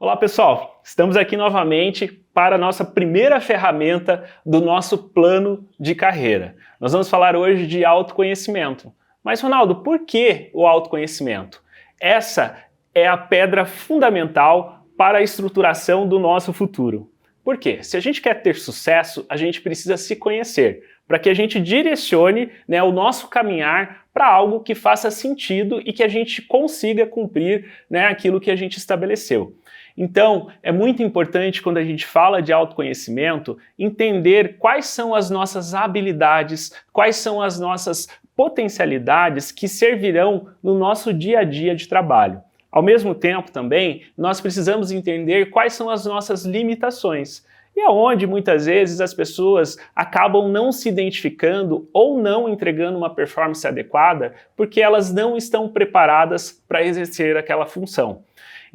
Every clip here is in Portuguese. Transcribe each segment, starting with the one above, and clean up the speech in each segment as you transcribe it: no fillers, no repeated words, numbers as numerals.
Olá pessoal, estamos aqui novamente para a nossa primeira ferramenta do nosso plano de carreira. Nós vamos falar hoje de autoconhecimento. Mas Ronaldo, por que o autoconhecimento? Essa é a pedra fundamental para a estruturação do nosso futuro. Por quê? Se a gente quer ter sucesso, a gente precisa se conhecer, para que a gente direcione, o nosso caminhar para algo que faça sentido e que a gente consiga cumprir, aquilo que a gente estabeleceu. Então, é muito importante quando a gente fala de autoconhecimento, entender quais são as nossas habilidades, quais são as nossas potencialidades que servirão no nosso dia a dia de trabalho. Ao mesmo tempo também, nós precisamos entender quais são as nossas limitações. E é onde muitas vezes as pessoas acabam não se identificando ou não entregando uma performance adequada porque elas não estão preparadas para exercer aquela função.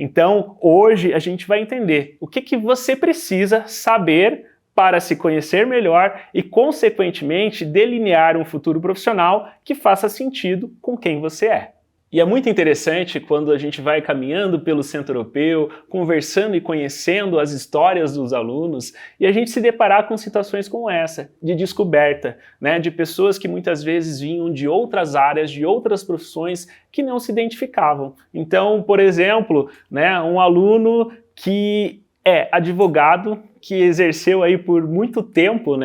Então, hoje a gente vai entender o que você precisa saber para se conhecer melhor e, consequentemente, delinear um futuro profissional que faça sentido com quem você é. E é muito interessante quando a gente vai caminhando pelo Centro Europeu, conversando e conhecendo as histórias dos alunos, e a gente se deparar com situações como essa, de descoberta, de pessoas que muitas vezes vinham de outras áreas, de outras profissões que não se identificavam. Então, por exemplo, um aluno que é advogado, que exerceu aí por muito tempo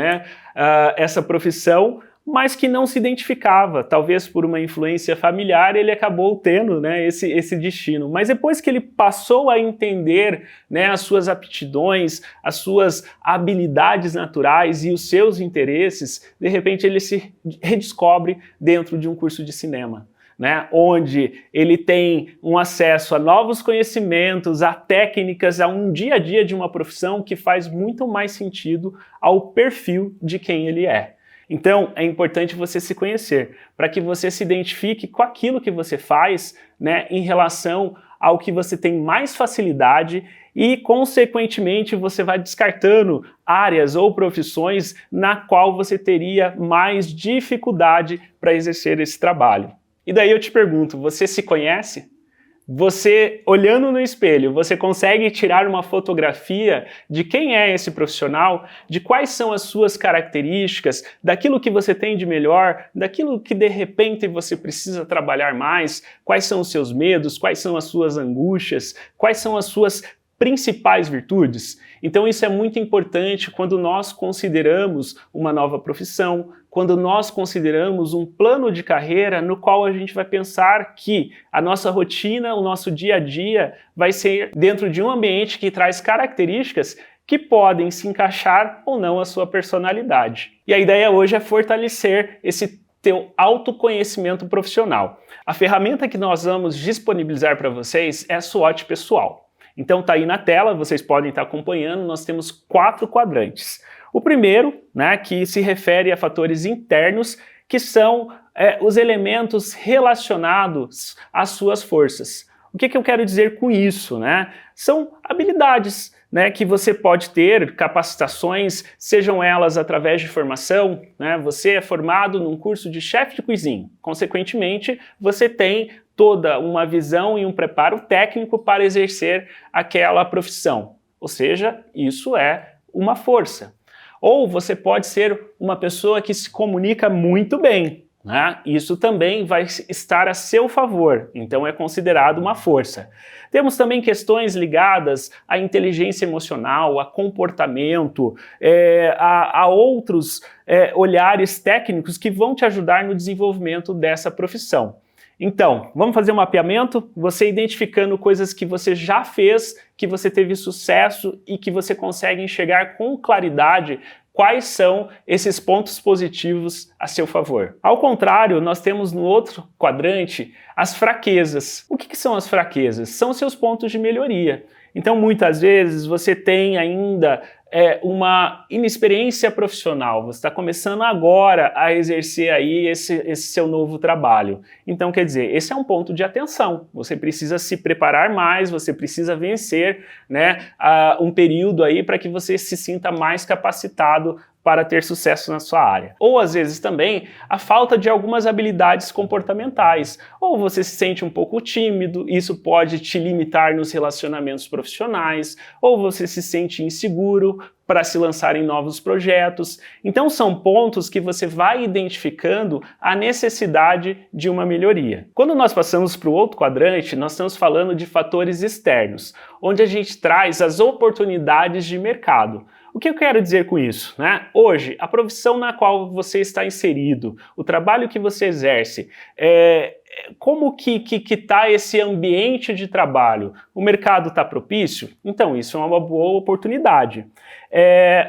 essa profissão, mas que não se identificava, talvez por uma influência familiar ele acabou tendo esse destino. Mas depois que ele passou a entender as suas aptidões, as suas habilidades naturais e os seus interesses, de repente ele se redescobre dentro de um curso de cinema. Onde ele tem um acesso a novos conhecimentos, a técnicas, a um dia a dia de uma profissão que faz muito mais sentido ao perfil de quem ele é. Então, é importante você se conhecer, para que você se identifique com aquilo que você faz, em relação ao que você tem mais facilidade e, consequentemente, você vai descartando áreas ou profissões na qual você teria mais dificuldade para exercer esse trabalho. E daí eu te pergunto, você se conhece? Você, olhando no espelho, você consegue tirar uma fotografia de quem é esse profissional, de quais são as suas características, daquilo que você tem de melhor, daquilo que de repente você precisa trabalhar mais, quais são os seus medos, quais são as suas angústias, quais são as suas principais virtudes? Então isso é muito importante quando nós consideramos uma nova profissão, quando nós consideramos um plano de carreira no qual a gente vai pensar que a nossa rotina, o nosso dia a dia vai ser dentro de um ambiente que traz características que podem se encaixar ou não à sua personalidade. E a ideia hoje é fortalecer esse teu autoconhecimento profissional. A ferramenta que nós vamos disponibilizar para vocês é a SWOT pessoal. Então está aí na tela, vocês podem estar acompanhando, nós temos 4 quadrantes. O primeiro, que se refere a fatores internos, que são os elementos relacionados às suas forças. O que eu quero dizer com isso? São habilidades que você pode ter, capacitações, sejam elas através de formação. Você é formado num curso de chefe de cozinha, consequentemente você tem toda uma visão e um preparo técnico para exercer aquela profissão. Ou seja, isso é uma força. Ou você pode ser uma pessoa que se comunica muito bem. Isso também vai estar a seu favor, então é considerado uma força. Temos também questões ligadas à inteligência emocional, a comportamento, a outros olhares técnicos que vão te ajudar no desenvolvimento dessa profissão. Então, vamos fazer um mapeamento? Você identificando coisas que você já fez, que você teve sucesso e que você consegue enxergar com claridade quais são esses pontos positivos a seu favor. Ao contrário, nós temos no outro quadrante as fraquezas. O que são as fraquezas? São os seus pontos de melhoria. Então, muitas vezes, você tem ainda uma inexperiência profissional, você está começando agora a exercer aí esse seu novo trabalho. Então, quer dizer, esse é um ponto de atenção. Você precisa se preparar mais, você precisa vencer um período aí para que você se sinta mais capacitado para ter sucesso na sua área. Ou às vezes também a falta de algumas habilidades comportamentais. Ou você se sente um pouco tímido, isso pode te limitar nos relacionamentos profissionais, ou você se sente inseguro para se lançar em novos projetos. Então são pontos que você vai identificando a necessidade de uma melhoria. Quando nós passamos para o outro quadrante, nós estamos falando de fatores externos, onde a gente traz as oportunidades de mercado. O que eu quero dizer com isso, né? Hoje, a profissão na qual você está inserido, o trabalho que você exerce, como que está esse ambiente de trabalho? O mercado está propício? Então isso é uma boa oportunidade.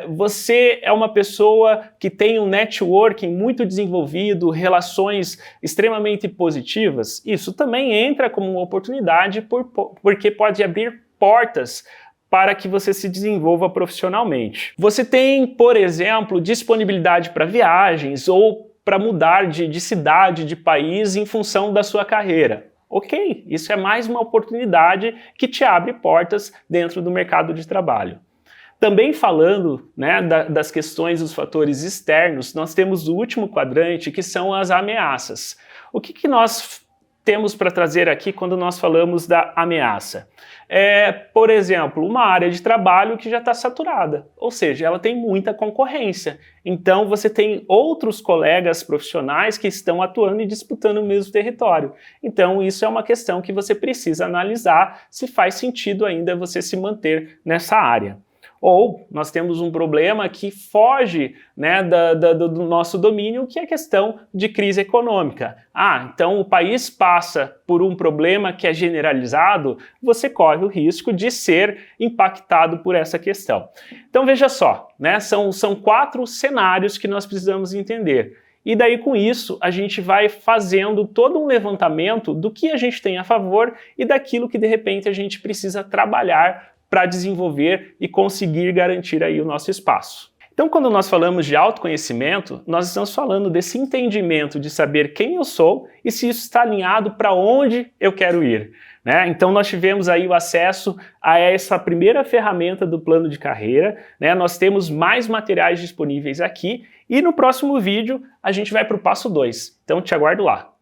Você é uma pessoa que tem um networking muito desenvolvido, relações extremamente positivas? Isso também entra como uma oportunidade porque pode abrir portas para que você se desenvolva profissionalmente. Você tem, por exemplo, disponibilidade para viagens ou para mudar de cidade, de país em função da sua carreira. Ok, isso é mais uma oportunidade que te abre portas dentro do mercado de trabalho. Também falando, né, das questões dos fatores externos, nós temos o último quadrante, que são as ameaças. O que nós temos para trazer aqui quando nós falamos da ameaça? Por exemplo, uma área de trabalho que já está saturada, ou seja, ela tem muita concorrência. Então você tem outros colegas profissionais que estão atuando e disputando o mesmo território. Então isso é uma questão que você precisa analisar se faz sentido ainda você se manter nessa área. Ou nós temos um problema que foge, né, do nosso domínio, que é a questão de crise econômica. Então o país passa por um problema que é generalizado, você corre o risco de ser impactado por essa questão. Então veja só, né, são 4 cenários que nós precisamos entender. E daí com isso a gente vai fazendo todo um levantamento do que a gente tem a favor e daquilo que de repente a gente precisa trabalhar para desenvolver e conseguir garantir aí o nosso espaço. Então, quando nós falamos de autoconhecimento, nós estamos falando desse entendimento de saber quem eu sou e se isso está alinhado para onde eu quero ir, né? Então, nós tivemos aí o acesso a essa primeira ferramenta do plano de carreira, né? Nós temos mais materiais disponíveis aqui e no próximo vídeo a gente vai para o passo 2. Então, te aguardo lá.